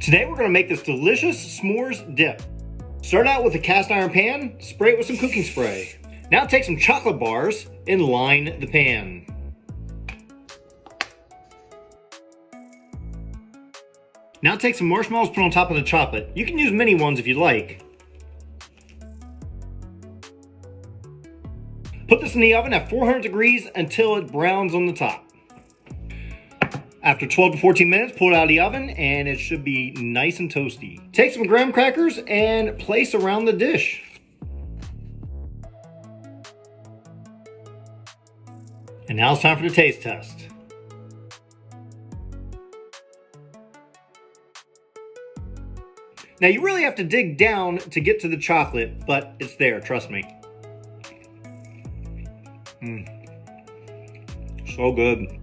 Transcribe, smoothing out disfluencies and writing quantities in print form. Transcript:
Today we're going to make this delicious s'mores dip. Start out with a cast iron pan, spray it with some cooking spray. Now take some chocolate bars and line the pan. Now take some marshmallows, put on top of the chocolate. You can use mini ones if you like. Put this in the oven at 400 degrees until it browns on the top. After 12 to 14 minutes, pull it out of the oven and it should be nice and toasty. Take some graham crackers and place around the dish. And now it's time for the taste test. Now you really have to dig down to get to the chocolate, but it's there, trust me. So good.